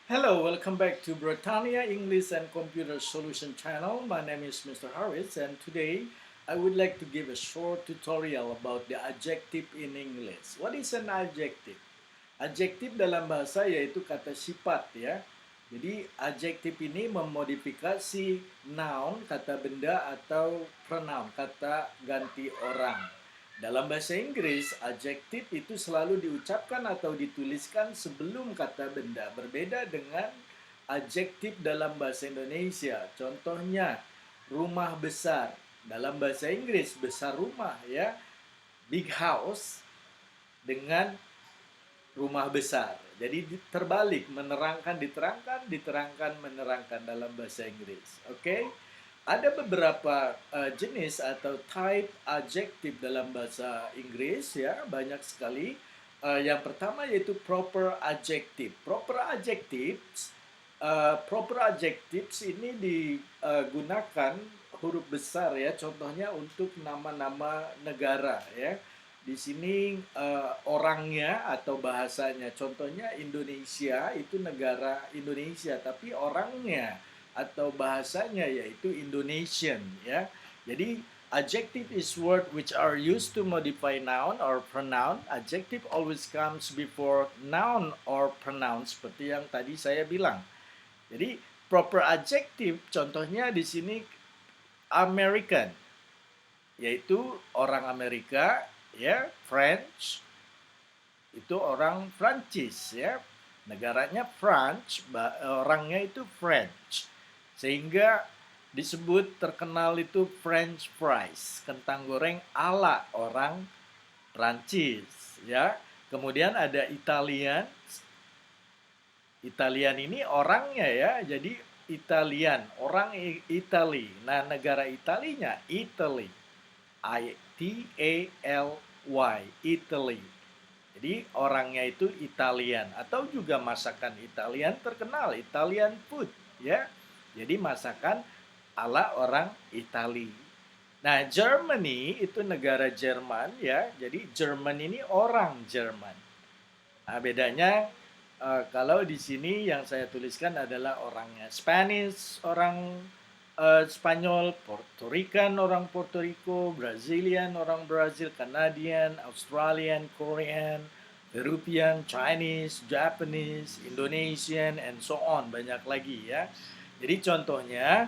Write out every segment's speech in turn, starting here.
Hello, welcome back to Britannia English and Computer Solution channel. My name is Mr. Harris and today I would like to give a short tutorial about the adjective in English. What is an adjective? Adjektif dalam bahasa yaitu kata sifat ya. Jadi adjektif ini memodifikasi noun, kata benda atau pronoun, kata ganti orang. Dalam bahasa Inggris, adjektif itu selalu diucapkan atau dituliskan sebelum kata benda. Berbeda dengan adjektif dalam bahasa Indonesia. Contohnya, rumah besar. Dalam bahasa Inggris, besar rumah ya. Big house dengan rumah besar. Jadi terbalik, menerangkan diterangkan, diterangkan menerangkan dalam bahasa Inggris. Oke? Ada beberapa jenis atau type adjective dalam bahasa Inggris ya, banyak sekali. Yang pertama yaitu proper adjective. Proper adjectives ini digunakan huruf besar ya, contohnya untuk nama-nama negara ya. Di sini orangnya atau bahasanya, contohnya Indonesia itu negara Indonesia, tapi orangnya atau bahasanya yaitu Indonesian ya. Jadi adjective is word which are used to modify noun or pronoun. Adjective always comes before noun or pronoun seperti yang tadi saya bilang. Jadi proper adjective contohnya di sini American yaitu orang Amerika ya, French itu orang Prancis ya. Negaranya France, orangnya itu French. Sehingga disebut terkenal itu French fries, kentang goreng ala orang Prancis ya. Kemudian ada Italian. Italian ini orangnya ya, jadi Italian, orang Italy. Nah, negara Italinya Italy. I-T-A-L-Y, Italy. Jadi orangnya itu Italian atau juga masakan Italian terkenal, Italian food ya. Jadi masakan ala orang Itali. Nah, Germany itu negara Jerman ya. Jadi Jerman ini orang Jerman. Nah, bedanya kalau di sini yang saya tuliskan adalah orangnya Spanish, orang Spanyol, Puerto Rican, orang Puerto Rico, Brazilian, orang Brazil, Canadian, Australian, Korean, European, Chinese, Japanese, Indonesian, and so on. Banyak lagi ya. Jadi contohnya,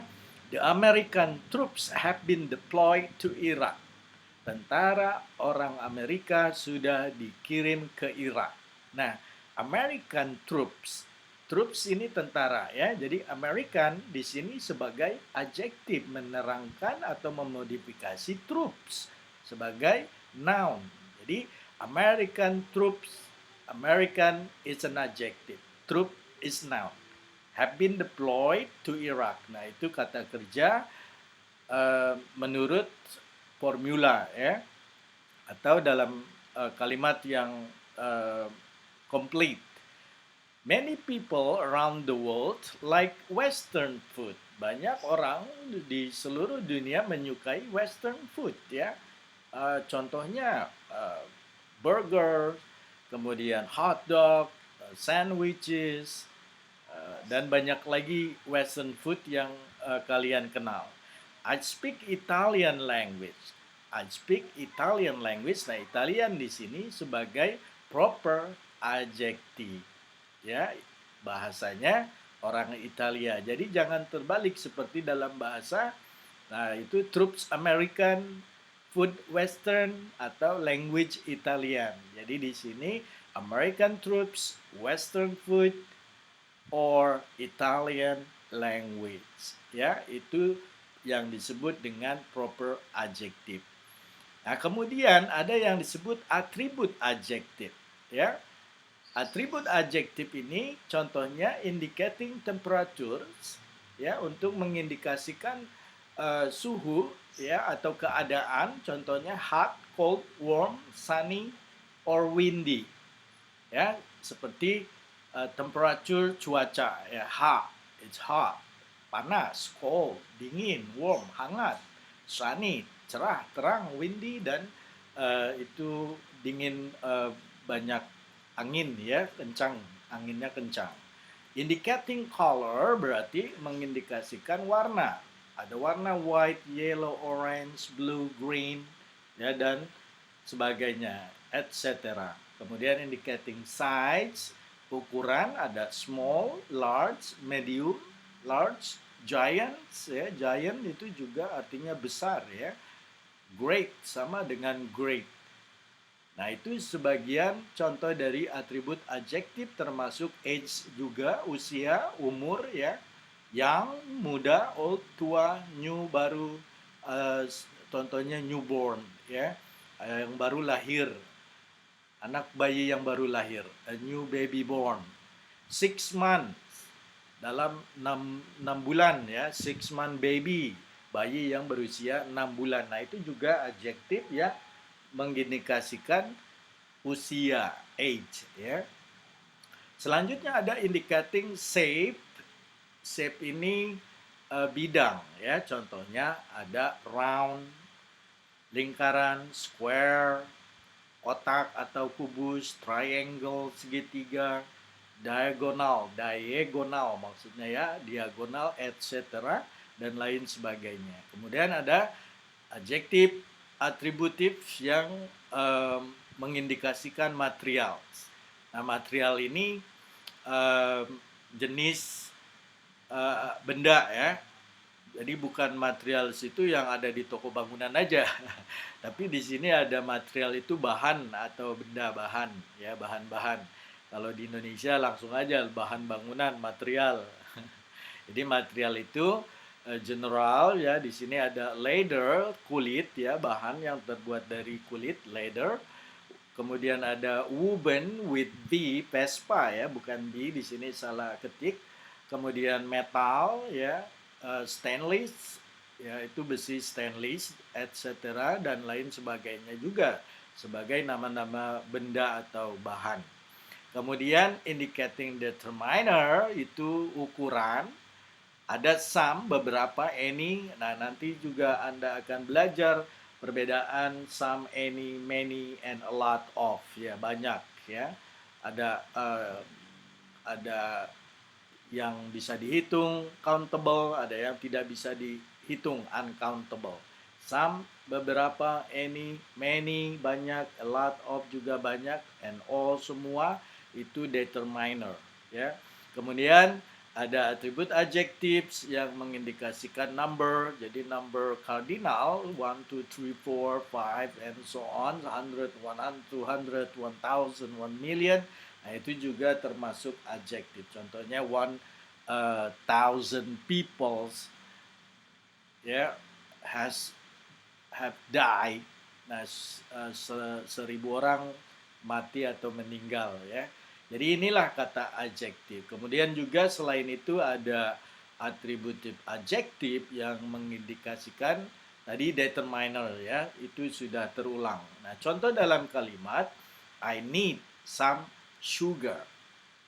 the American troops have been deployed to Iraq. Tentara orang Amerika sudah dikirim ke Irak. Nah, American troops. Troops ini tentara ya. Jadi American di sini sebagai adjektif menerangkan atau memodifikasi troops sebagai noun. Jadi American troops, American is an adjective. Troop is noun. Have been deployed to Iraq. Nah, itu kata kerja menurut formula ya. Atau dalam kalimat yang complete. Many people around the world like Western food. Banyak orang di seluruh dunia menyukai Western food ya. Contohnya burger, kemudian hot dog, sandwiches, dan banyak lagi Western food yang kalian kenal. I speak Italian language. I speak Italian language. Nah, Italian di sini sebagai proper adjective. Ya, bahasanya orang Italia. Jadi jangan terbalik seperti dalam bahasa Nah, itu troops American, food Western, atau language Italian. Jadi di sini American troops, Western food, or Italian language. Ya, itu yang disebut dengan proper adjective. Nah, kemudian ada yang disebut atribut adjective. Ya, atribut adjektif ini contohnya indicating temperatures, ya, untuk mengindikasikan suhu, ya, atau keadaan, contohnya hot, cold, warm, sunny, or windy, ya, seperti temperature cuaca, ya, hot, it's hot, panas, cold, dingin, warm, hangat, sunny, cerah, terang, windy, dan itu dingin, banyak angin, ya, kencang, anginnya kencang. Indicating color berarti mengindikasikan warna. Ada warna white, yellow, orange, blue, green, ya, dan sebagainya, etc. Kemudian indicating size, ukuran, ada small, large, medium, large, giants, ya, giant itu juga artinya besar, ya. Great sama dengan great. Nah, itu sebagian contoh dari atribut adjektif, termasuk age juga, usia, umur, ya. Young, muda, old, tua, new, baru, contohnya newborn, ya. Yang baru lahir, anak bayi yang baru lahir, a new baby born. 6 months, dalam 6 bulan, ya, 6 month baby, bayi yang berusia 6 bulan. Nah, itu juga adjektif ya, mengindikasikan usia, age, ya. Selanjutnya ada indicating shape. Shape ini bidang, ya. Contohnya ada round, lingkaran, square, kotak atau kubus, triangle, segitiga, diagonal, diagonal maksudnya, ya, diagonal, etc. dan lain sebagainya. Kemudian ada adjektif atributif yang mengindikasikan material. Nah, material ini jenis benda, ya. Jadi bukan material itu yang ada di toko bangunan aja. Tapi di sini ada material itu bahan atau benda bahan, ya, bahan-bahan. Kalau di Indonesia langsung aja bahan bangunan, material. Jadi material itu general, ya. Di sini ada leather, kulit, ya, bahan yang terbuat dari kulit, leather. Kemudian ada woven with V, Vespa, ya, bukan B, di sini salah ketik. Kemudian metal, ya, stainless, ya, itu besi stainless, etc. dan lain sebagainya juga sebagai nama-nama benda atau bahan. Kemudian indicating determiner itu ukuran. Ada some, beberapa, any. Nah, nanti juga Anda akan belajar perbedaan some, any, many, and a lot of, ya, banyak, ya. Ada yang bisa dihitung, countable, ada yang tidak bisa dihitung, uncountable. Some, beberapa, any, many, banyak, a lot of juga banyak, and all, semua, itu determiner, ya. Kemudian ada atribut adjectives yang mengindikasikan number, jadi number cardinal, 1, 2, 3, 4, 5, and so on, 100, 100, 200, 1000, 1,000,000. Nah, itu juga termasuk adjektif. Contohnya 1,000 people, ya, have died. Nah, 1,000 orang mati atau meninggal, ya. Jadi inilah kata adjektif. Kemudian juga selain itu ada atributif adjektif yang mengindikasikan tadi determiner, ya, itu sudah terulang. Nah, contoh dalam kalimat, I need some sugar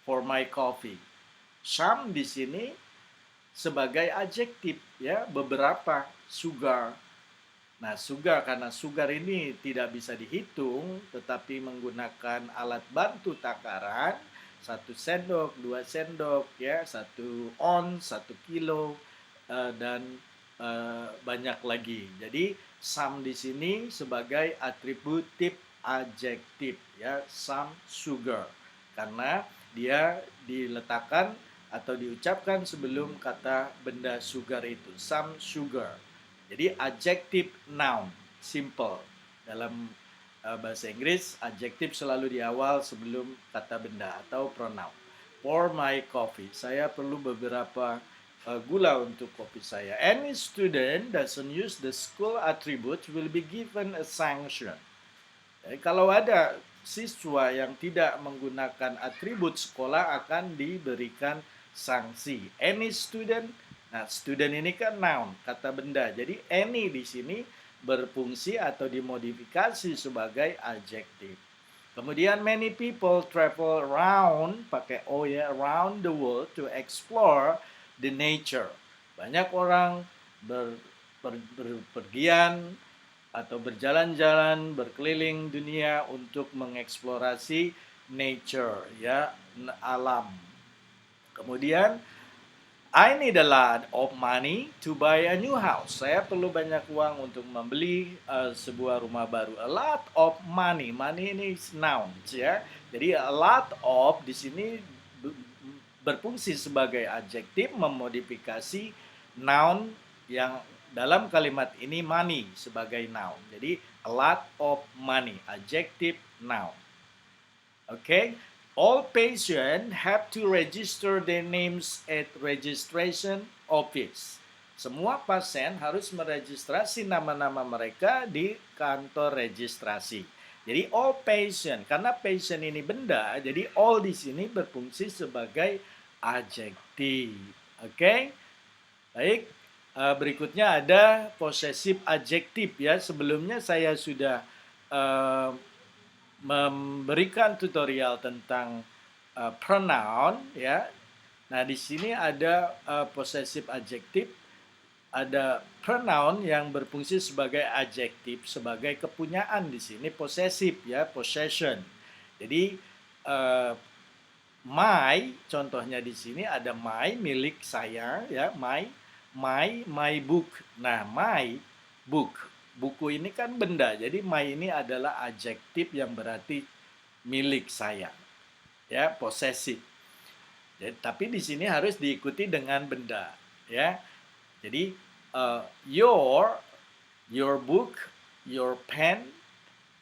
for my coffee. Some di sini sebagai adjektif, ya, beberapa, sugar. Nah, sugar, karena sugar ini tidak bisa dihitung, tetapi menggunakan alat bantu takaran, 1 sendok, 2 sendok, ya, 1 ounce, 1 kilo, dan banyak lagi. Jadi, some di sini sebagai atributif adjektif, ya, some sugar, karena dia diletakkan atau diucapkan sebelum kata benda sugar itu, some sugar. Jadi adjective noun, simple. Dalam bahasa Inggris, adjektif selalu di awal sebelum kata benda atau pronoun. For my coffee, saya perlu beberapa gula untuk kopi saya. Any student doesn't use the school attribute will be given a sanction. Jadi kalau ada siswa yang tidak menggunakan atribut sekolah akan diberikan sanksi. Any student, nah student ini kan noun, kata benda. Jadi any di sini berfungsi atau dimodifikasi sebagai adjektif. Kemudian many people travel around, pakai O ya, around the world to explore the nature. Banyak orang berpergian atau berjalan-jalan, berkeliling dunia untuk mengeksplorasi nature, ya, alam. Kemudian I need a lot of money to buy a new house. Saya perlu banyak uang untuk membeli sebuah rumah baru. A lot of money. Money ini nouns ya. Jadi a lot of di sini berfungsi sebagai adjektif memodifikasi noun yang dalam kalimat ini money sebagai noun. Jadi a lot of money, adjective noun. Okay? All patients have to register their names at registration office. Semua pasien harus meregistrasi nama-nama mereka di kantor registrasi. Jadi all patient, karena patient ini benda, jadi all di sini berfungsi sebagai adjektif. Oke? Baik, berikutnya ada possessive adjektif ya. Sebelumnya saya sudah memberikan tutorial tentang pronoun ya. Nah, di sini ada possessive adjektif, ada pronoun yang berfungsi sebagai adjektif, sebagai kepunyaan di sini possessive ya, possession. Jadi my contohnya di sini ada my milik saya ya, my book. Nah, my book, buku ini kan benda, jadi my ini adalah adjektif yang berarti milik saya, ya, possessive. Jadi, tapi di sini harus diikuti dengan benda, ya. Jadi your book, your pen,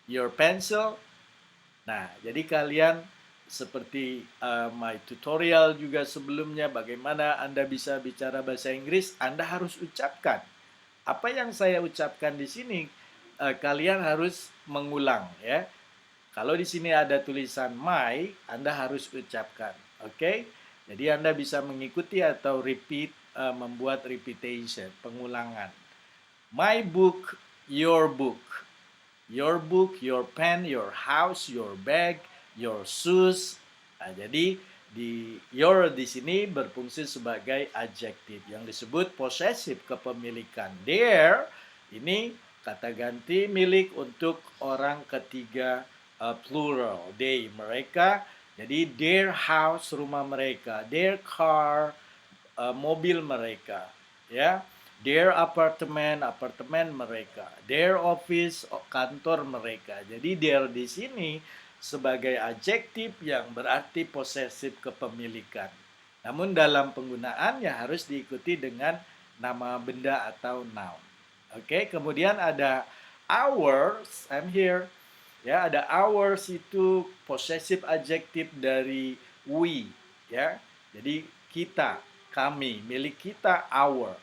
your pencil. Nah, jadi kalian seperti my tutorial juga sebelumnya, bagaimana Anda bisa bicara bahasa Inggris, Anda harus ucapkan. Apa yang saya ucapkan di sini, kalian harus mengulang ya. Kalau di sini ada tulisan my, Anda harus ucapkan. Oke? Jadi Anda bisa mengikuti atau repeat, membuat repetition, pengulangan. My book, your book. Your book, your pen, your house, your bag, your shoes. Nah, jadi your di sini berfungsi sebagai adjektif yang disebut possessive, kepemilikan. Their ini kata ganti milik untuk orang ketiga, plural. They, mereka. Jadi their house, rumah mereka. Their car, mobil mereka. Ya. Their apartemen, apartemen mereka. Their office, kantor mereka. Jadi their di sini sebagai adjektif yang berarti possessive, kepemilikan. Namun dalam penggunaannya harus diikuti dengan nama benda atau noun. Oke, kemudian ada ours, I'm here. Ya, ada ours itu possessive adjektif dari we, ya. Jadi kita, kami, milik kita, our.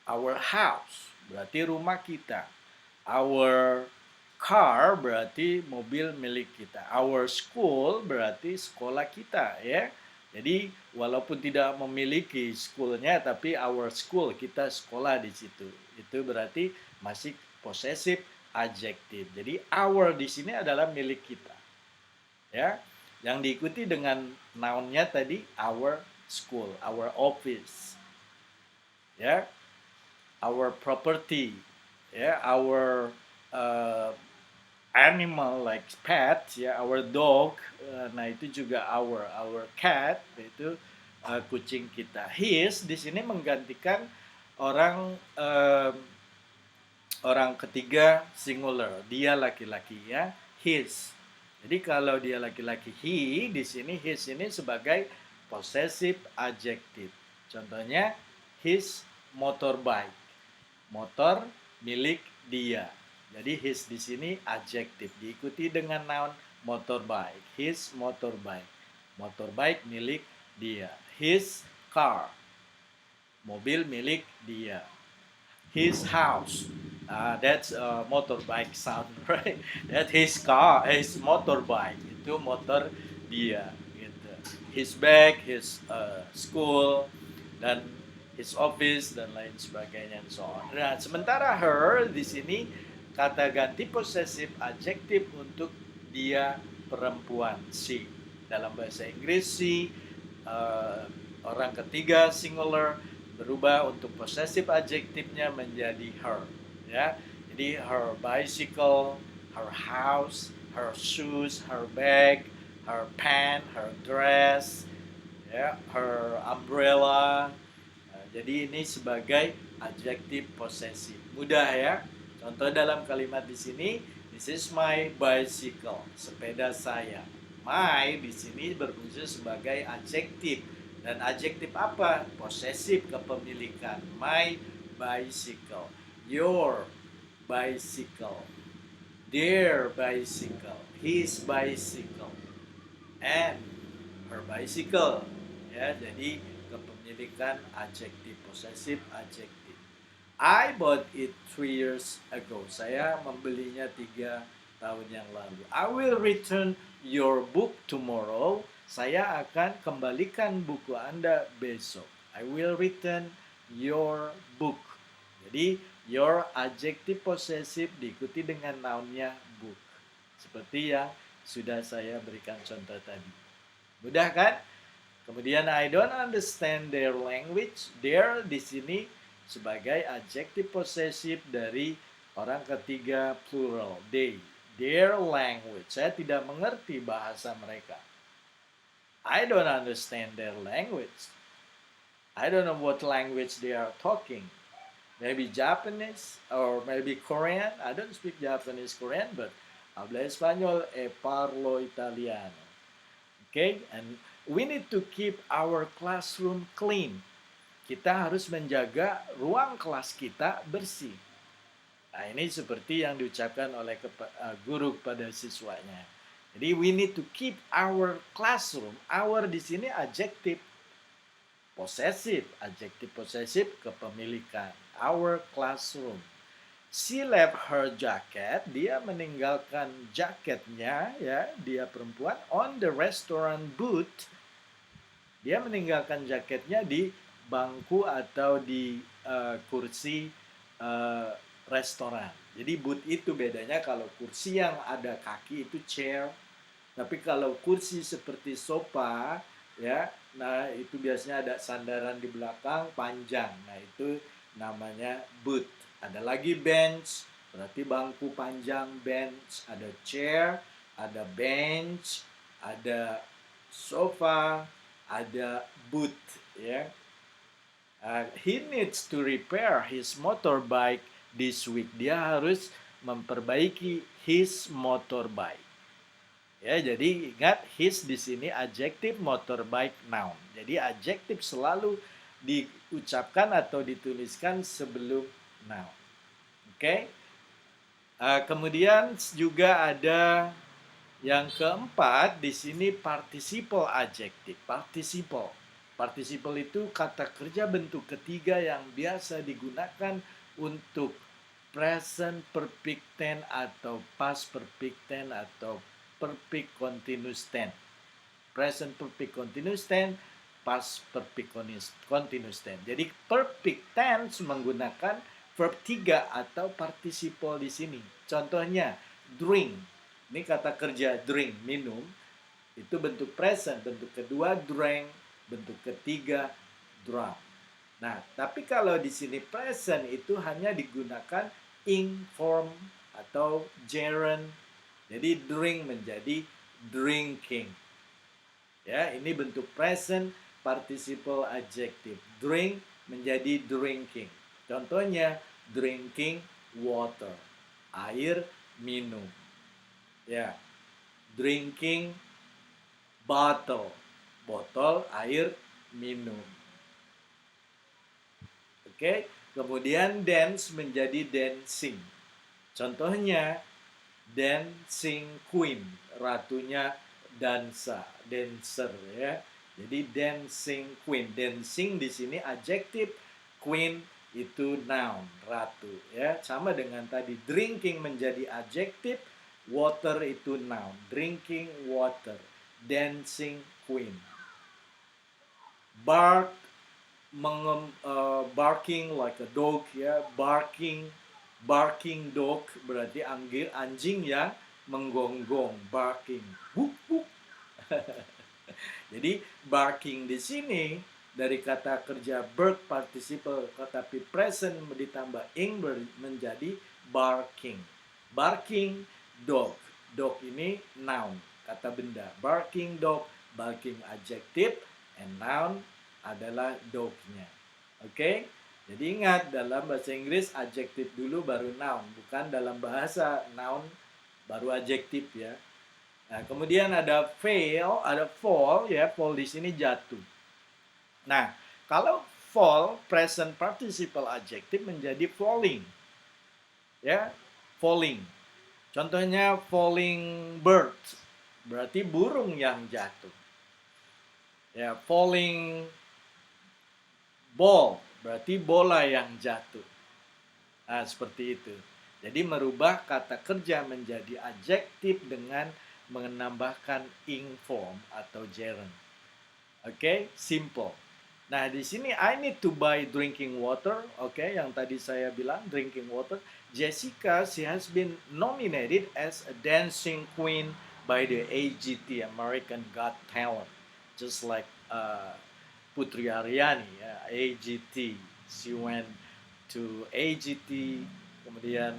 Our house berarti rumah kita. Our car berarti mobil milik kita. Our school berarti sekolah kita ya. Jadi walaupun tidak memiliki schoolnya, tapi our school, kita sekolah di situ. Itu berarti masih possessive adjektif. Jadi our di sini adalah milik kita. Ya. Yang diikuti dengan nounnya tadi our school, our office. Ya. Our property. Ya, our animal like pet ya, our dog, nah itu juga our cat, itu kucing kita. His di sini menggantikan orang orang ketiga singular, dia laki-laki ya, his. Jadi kalau dia laki-laki he, di sini his ini sebagai possessive adjective. Contohnya his motorbike, motor milik dia. Jadi his di sini adjektif diikuti dengan noun motorbike. His motorbike. Motorbike milik dia. His car. Mobil milik dia. His house. That's a motorbike sound, right? That his car, his motorbike itu motor dia. Gitu. His bag, his school, dan his office dan lain sebagainya, and so on. Nah, sementara her di sini kata ganti posesif adjektif untuk dia perempuan, she. Dalam bahasa Inggris she orang ketiga singular berubah untuk possessive adjektifnya menjadi her, ya. Jadi her bicycle, her house, her shoes, her bag, her pen, her dress, ya, her umbrella. Nah, jadi ini sebagai adjektif posesif. Mudah ya. Contoh dalam kalimat di sini, this is my bicycle, sepeda saya. My di sini berfungsi sebagai adjektif. Dan adjektif apa? Posesif, kepemilikan. My bicycle, your bicycle, their bicycle, his bicycle, and her bicycle. Ya, jadi kepemilikan adjektif, posesif adjektif. I bought it 3 years ago. Saya membelinya 3 tahun yang lalu. I will return your book tomorrow. Saya akan kembalikan buku Anda besok. I will return your book. Jadi your adjective possessive diikuti dengan nounnya book. Seperti yang sudah saya berikan contoh tadi. Mudah kan? Kemudian I don't understand their language. Their di sini sebagai adjective possessive dari orang ketiga plural. They. Their language. Saya tidak mengerti bahasa mereka. I don't understand their language. I don't know what language they are talking. Maybe Japanese or maybe Korean. I don't speak Japanese, Korean, but hablo español e parlo italiano. Okay? And we need to keep our classroom clean. Kita harus menjaga ruang kelas kita bersih. Nah, ini seperti yang diucapkan oleh guru kepada siswanya. Jadi we need to keep our classroom. Our di sini adjektif possessive, adjektif possessive kepemilikan. Our classroom. She left her jacket. Dia meninggalkan jaketnya, ya, dia perempuan on the restaurant booth. Dia meninggalkan jaketnya di bangku atau di kursi restoran. Jadi booth itu bedanya, kalau kursi yang ada kaki itu chair. Tapi kalau kursi seperti sofa, ya, nah itu biasanya ada sandaran di belakang panjang. Nah itu namanya booth. Ada lagi bench, berarti bangku panjang, bench. Ada chair, ada bench, ada sofa, ada booth. Ya. He needs to repair his motorbike this week. Dia harus memperbaiki his motorbike. Ya, jadi ingat his di sini adjektif, motorbike noun. Jadi adjektif selalu diucapkan atau dituliskan sebelum noun. Oke. Kemudian juga ada yang keempat di sini participle adjektif. Participle. Participle itu kata kerja bentuk ketiga yang biasa digunakan untuk present perfect tense atau past perfect tense atau perfect continuous tense. Present perfect continuous tense, past perfect continuous tense. Jadi perfect tense menggunakan verb 3 atau participle di sini. Contohnya drink. Ini kata kerja drink, minum. Itu bentuk present, bentuk kedua drank, bentuk ketiga drank. Nah, tapi kalau di sini present itu hanya digunakan ing form atau gerund. Jadi drink menjadi drinking. Ya, ini bentuk present participle adjective. Drink menjadi drinking. Contohnya drinking water. Air minum. Ya. Drinking bottle. Botol air minum. Oke. Kemudian dance menjadi dancing. Contohnya dancing queen, ratunya dansa, dancer ya. Jadi dancing queen, dancing di sini adjektif, queen itu noun, ratu ya. Sama dengan tadi drinking menjadi adjektif, water itu noun, drinking water, dancing queen. Bark barking like a dog ya, barking dog berarti anjing yang menggonggong, barking, wuk wuk. Jadi barking di sini dari kata kerja verb participle tapi present ditambah ing menjadi barking. Barking dog. Dog ini noun, kata benda. Barking dog, barking adjektif, and noun adalah dog-nya. Oke? Jadi ingat, dalam bahasa Inggris adjektif dulu baru noun, bukan dalam bahasa noun baru adjektif ya. Nah, kemudian ada fail, ada fall ya. Fall di sini jatuh. Nah, kalau fall present participle adjective menjadi falling. Ya, falling. Contohnya falling bird, berarti burung yang jatuh. Ya, falling ball, berarti bola yang jatuh. Nah, seperti itu. Jadi merubah kata kerja menjadi adjektif dengan menambahkan ing form atau gerund. Oke, simple. Nah, di sini I need to buy drinking water. Oke, yang tadi saya bilang drinking water. Jessica, she has been nominated as a dancing queen by the AGT, American Got Talent. Just like Putri Aryani, ya, AGT. She went to AGT, kemudian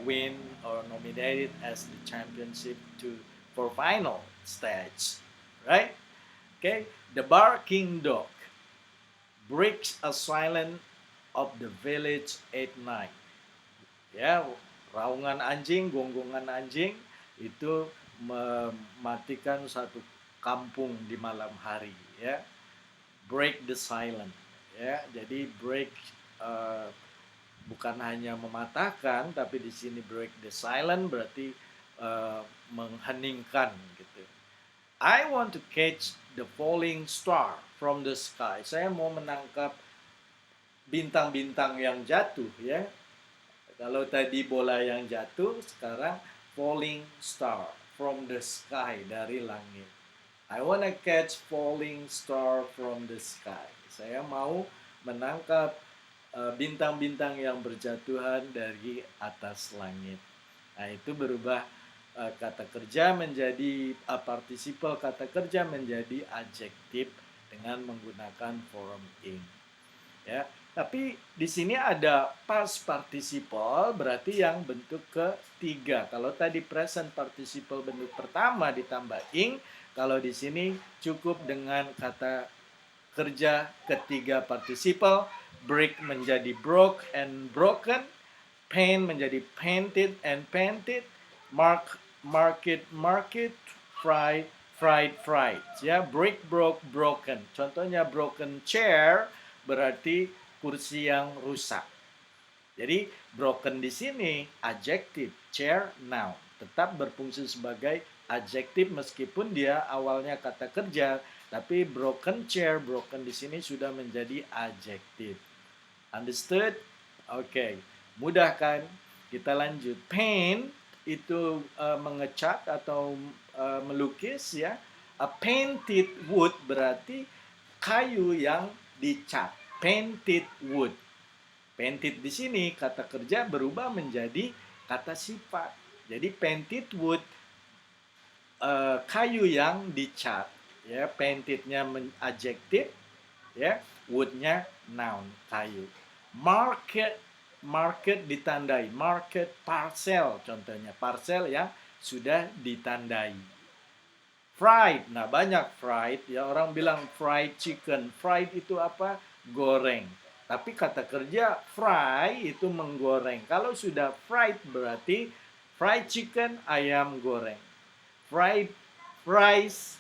win or nominated as the championship for final stage, right? Okay, the barking dog breaks a silence of the village at night. Ya, raungan anjing, gonggongan anjing itu mematikan satu kampung di malam hari. Ya, break the silence. Ya, jadi break bukan hanya mematahkan, tapi di sini break the silence berarti mengheningkan gitu. I want to catch the falling star from the sky. Saya mau menangkap bintang-bintang yang jatuh ya. Kalau tadi bola yang jatuh, sekarang falling star from the sky, dari langit. I want to catch falling star from the sky. Saya mau menangkap bintang-bintang yang berjatuhan dari atas langit. Nah, itu berubah kata kerja menjadi participle kata kerja menjadi adjektif dengan menggunakan form ing. Ya, tapi di sini ada past participle berarti yang bentuk ketiga. Kalau tadi present participle bentuk pertama ditambah ing, kalau di sini cukup dengan kata kerja ketiga participle. Break menjadi broke and broken, paint menjadi painted and painted, market, fried, fried. Ya, break, broke, broken. Contohnya broken chair berarti kursi yang rusak. Jadi broken di sini adjektif, chair noun, tetap berfungsi sebagai adjektif meskipun dia awalnya kata kerja, tapi broken chair, broken di sini sudah menjadi adjektif. Understood? Oke, mudah kan? Kita lanjut. Paint itu mengecat atau melukis ya. A painted wood berarti kayu yang dicat. Painted wood. Painted di sini kata kerja berubah menjadi kata sifat. Jadi painted wood kayu yang dicat. Ya, paintednya adjektif, ya, woodnya noun, kayu. Market ditandai, market parcel contohnya, parcel yang sudah ditandai. Fried, nah banyak fried ya, orang bilang fried chicken. Fried itu apa? Goreng. Tapi kata kerja fry itu menggoreng. Kalau sudah fried berarti fried chicken, ayam goreng. Fried rice,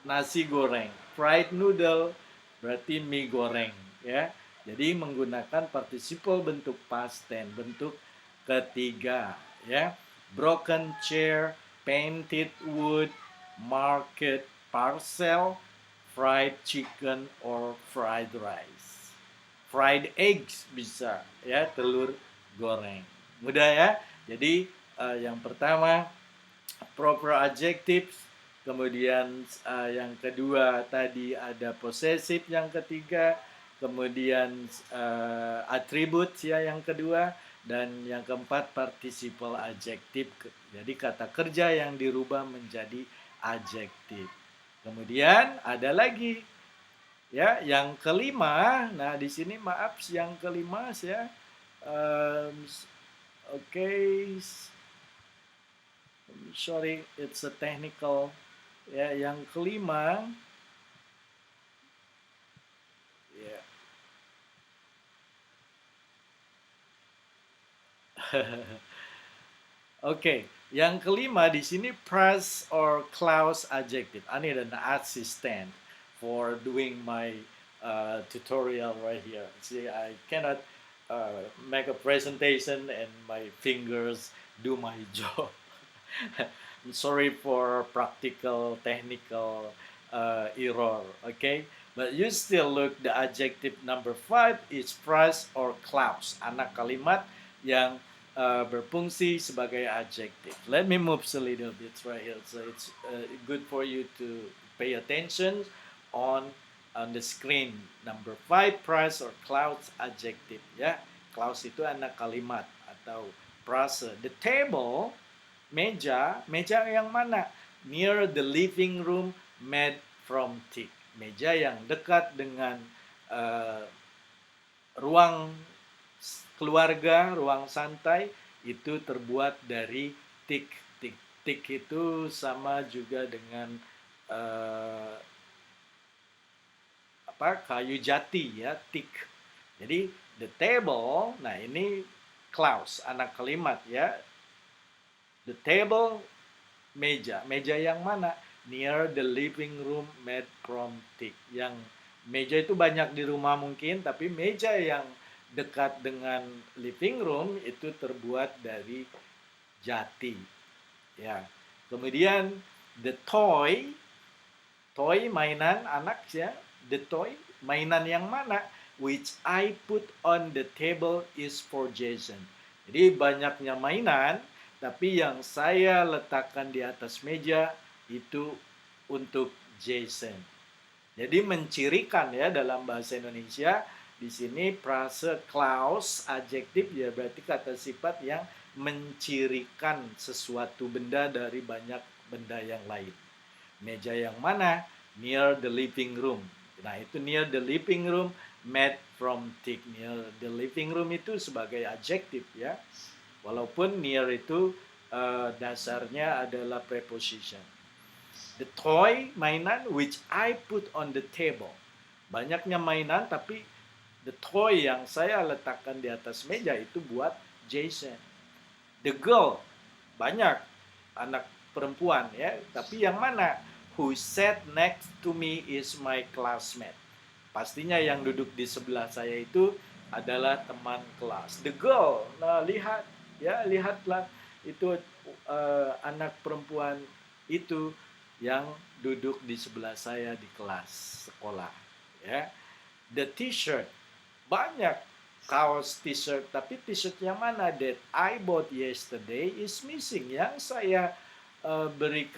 nasi goreng. Fried noodle berarti mie goreng ya. Jadi menggunakan participle bentuk past tense, bentuk ketiga, ya. Broken chair, painted wood, market, parcel, fried chicken or fried rice. Fried eggs bisa, ya, telur goreng. Mudah ya. Jadi yang pertama proper adjectives, kemudian yang kedua tadi ada possessive, yang ketiga kemudian attributes ya yang kedua, dan yang keempat participle adjective. Jadi kata kerja yang dirubah menjadi adjektif. Kemudian ada lagi ya yang kelima. Nah di sini maaf yang kelima ya. Oke. Sorry, it's a technical. Ya, yang kelima. Ya. Oke, yang kelima di sini phrase or clause adjective. I need an assistant for doing my tutorial right here. See, I cannot make a presentation and my fingers do my job. I'm sorry for practical, technical error, okay? But you still look, the adjective number 5 is phrase or clause. Anak kalimat yang berfungsi sebagai adjective. Let me move a little bit right here. So it's good for you to pay attention on the screen. Number 5, phrase or clause adjective. Ya, clause itu anak kalimat atau frase. The table, meja yang mana? Near the living room made from teak. Meja yang dekat dengan ruang keluarga, ruang santai itu terbuat dari teak. Teak itu sama juga dengan kayu jati ya, teak. Jadi the table, nah ini clause, anak kalimat ya. The table, meja yang mana? Near the living room made from teak. Yang meja itu banyak di rumah mungkin, tapi meja yang dekat dengan living room itu terbuat dari jati. Ya. Kemudian the toy mainan anak ya. The toy, mainan yang mana? Which I put on the table is for Jason. Jadi banyaknya mainan, tapi yang saya letakkan di atas meja itu untuk Jason. Jadi mencirikan ya dalam bahasa Indonesia. Di sini frase clause adjektif ya berarti kata sifat yang mencirikan sesuatu benda dari banyak benda yang lain. Meja yang mana? Near the living room. Nah, itu near the living room made from teak. Near the living room itu sebagai adjektif ya. Walaupun near itu dasarnya adalah preposition. The toy, mainan, which I put on the table. Banyaknya mainan, tapi the toy yang saya letakkan di atas meja itu buat Jason. The girl, banyak anak perempuan ya, tapi yang mana? Who sat next to me is my classmate. Pastinya yang duduk di sebelah saya itu adalah teman kelas. The girl, nah lihat ya, lihatlah itu anak perempuan itu yang duduk di sebelah saya di kelas sekolah ya. The t-shirt, banyak kaos t-shirt, tapi t-shirt yang mana? That I bought yesterday is missing. Yang saya beli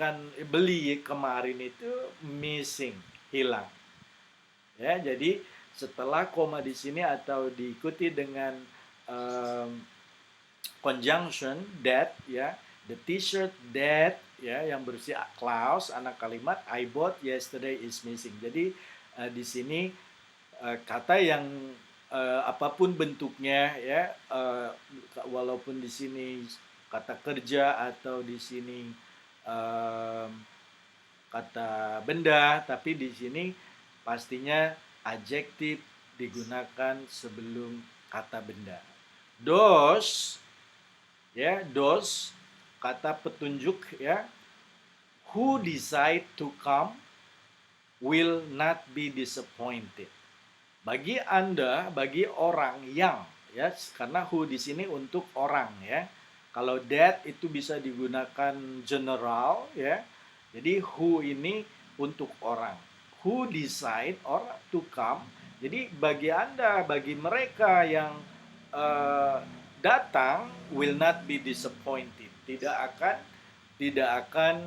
kemarin itu missing, hilang. Ya, jadi setelah koma di sini atau diikuti dengan conjunction that ya, the t-shirt that ya yang berusia clause anak kalimat, I bought yesterday is missing. Jadi di sini kata yang apapun bentuknya ya, walaupun di sini kata kerja atau di sini kata benda, tapi di sini pastinya adjektif digunakan sebelum kata benda. Those ya, those kata petunjuk ya, who decide to come will not be disappointed. Bagi Anda, bagi orang yang, ya, karena who di sini untuk orang, ya. Kalau that itu bisa digunakan general, ya. Jadi who ini untuk orang. Who decide orang to come. Jadi bagi Anda, bagi mereka yang eh, datang will not be disappointed. Tidak akan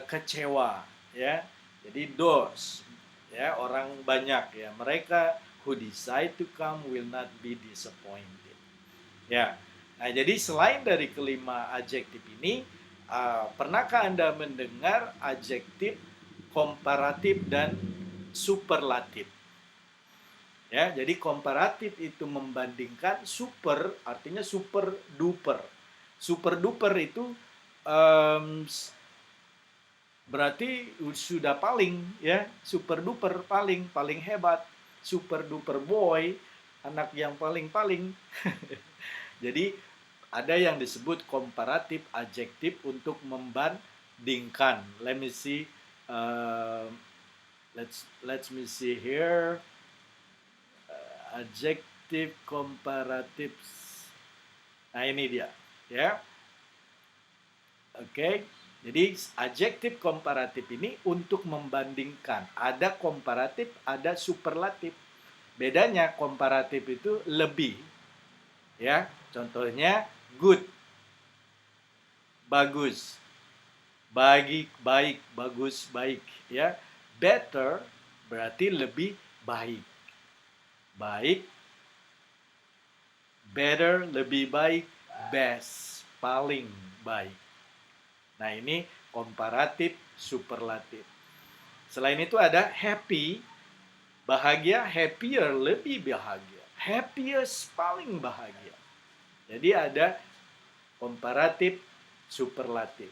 kecewa, ya. Jadi those, ya, orang banyak, ya, mereka who decide to come will not be disappointed, ya. Nah, jadi selain dari kelima adjektif ini, pernahkah Anda mendengar adjektif komparatif dan superlatif? Ya, jadi komparatif itu membandingkan, super artinya super duper. Super duper itu em, berarti sudah paling, ya, super duper, paling paling hebat, super duper boy, anak yang paling-paling. Jadi ada yang disebut komparatif adjektif untuk membandingkan. Let me see, let's me see here, adjektif komparatif. Nah, ini dia, ya. Oke, jadi adjektif komparatif ini untuk membandingkan. Ada komparatif, ada superlatif. Bedanya komparatif itu lebih, ya. Contohnya good, bagus, baik, bagus, baik, ya. Better berarti lebih baik. Baik, better lebih baik, best paling baik. Nah, ini komparatif, superlatif. Selain itu ada happy, bahagia, happier, lebih bahagia. Happiest, paling bahagia. Jadi ada komparatif, superlatif.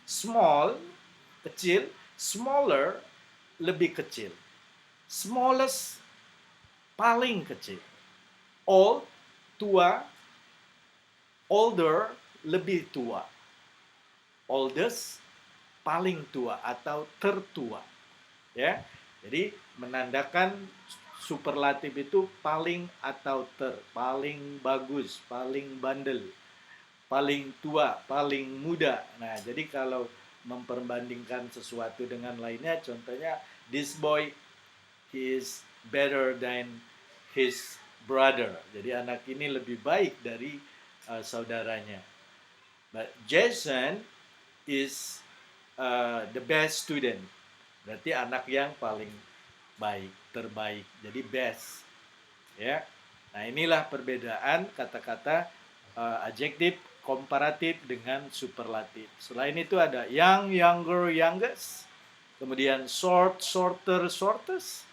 Small, kecil, smaller, lebih kecil. Smallest, paling kecil. Old, tua, older, lebih tua. Oldest, paling tua atau tertua, ya. Jadi menandakan superlatif itu paling atau paling bagus, paling bandel, paling tua, paling muda. Nah, jadi kalau memperbandingkan sesuatu dengan lainnya, contohnya this boy, he is better than his brother. Jadi anak ini lebih baik dari saudaranya. But Jason is the best student. Berarti anak yang paling baik, terbaik. Jadi best, ya. Nah, inilah perbedaan kata-kata adjektif komparatif dengan superlatif. Selain itu ada young, younger, youngest. Kemudian short, shorter, shortest.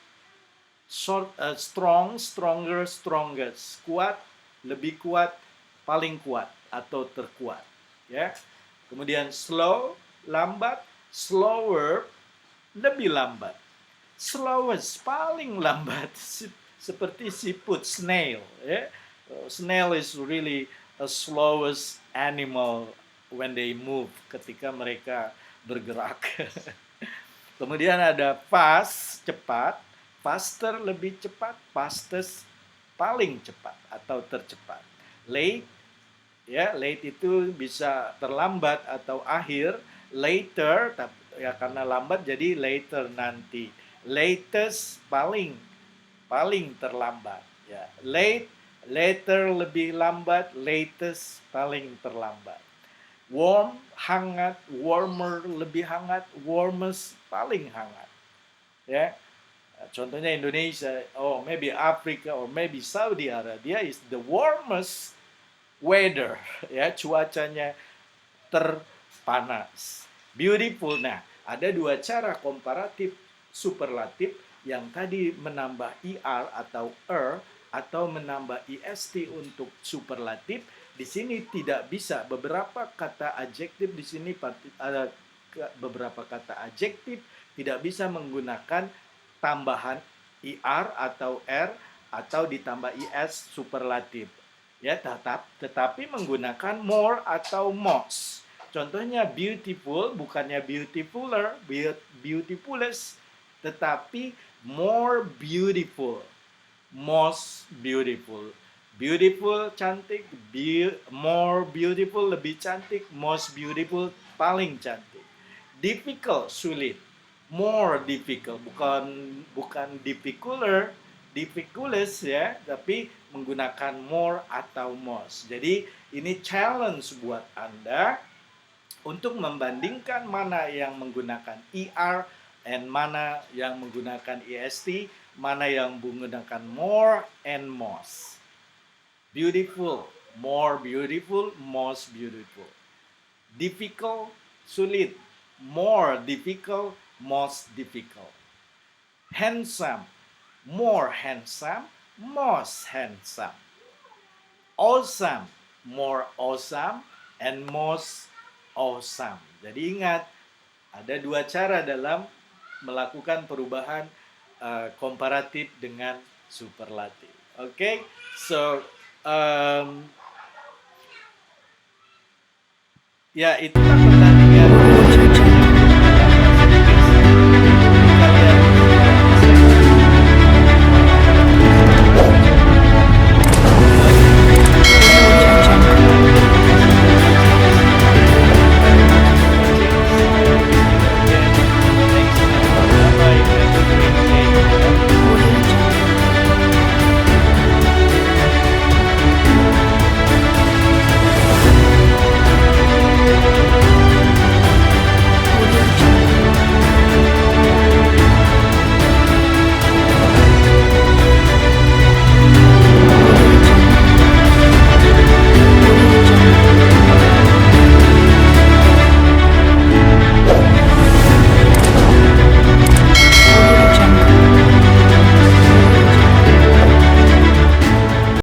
Strong, stronger, strongest. Kuat, lebih kuat, paling kuat atau terkuat, ya. Kemudian slow, lambat, slower, lebih lambat. Slowest, paling lambat, seperti siput, snail, ya. Snail is really a slowest animal when they move, ketika mereka bergerak. Kemudian ada fast, cepat, faster, lebih cepat, fastest, paling cepat atau tercepat. Late, ya, late itu bisa terlambat atau akhir. Later, ya, karena lambat jadi later, nanti. Latest, paling terlambat, ya. Late, later, lebih lambat. Latest, paling terlambat. Warm, hangat. Warmer, lebih hangat. Warmest, paling hangat, ya. Contohnya Indonesia, or maybe Africa, or maybe Saudi Arabia is the warmest weather, ya, cuacanya terpanas. Beautiful. Nah, ada dua cara komparatif superlatif, yang tadi menambah er atau atau menambah est untuk superlatif. Di sini tidak bisa. Beberapa kata adjektif di sini, ada beberapa kata adjektif tidak bisa menggunakan tambahan er atau atau ditambah is superlatif, ya, tetapi menggunakan more atau most. Contohnya beautiful bukannya beautifuler, beautifulest, tetapi more beautiful. most beautiful. Beautiful, cantik, more beautiful, lebih cantik, most beautiful, paling cantik. Difficult, sulit. More difficult, bukan difficuler, difficulous ya, tapi menggunakan more atau most. Jadi ini challenge buat Anda untuk membandingkan mana yang menggunakan ER and mana yang menggunakan EST, mana yang menggunakan more and most. Beautiful, more beautiful, most beautiful. Difficult, sulit, more difficult, most difficult. Handsome, more handsome, most handsome. Awesome, more awesome, and most awesome. Jadi ingat, ada dua cara dalam melakukan perubahan komparatif dengan superlatif. Oke, so ya itulah pertandingan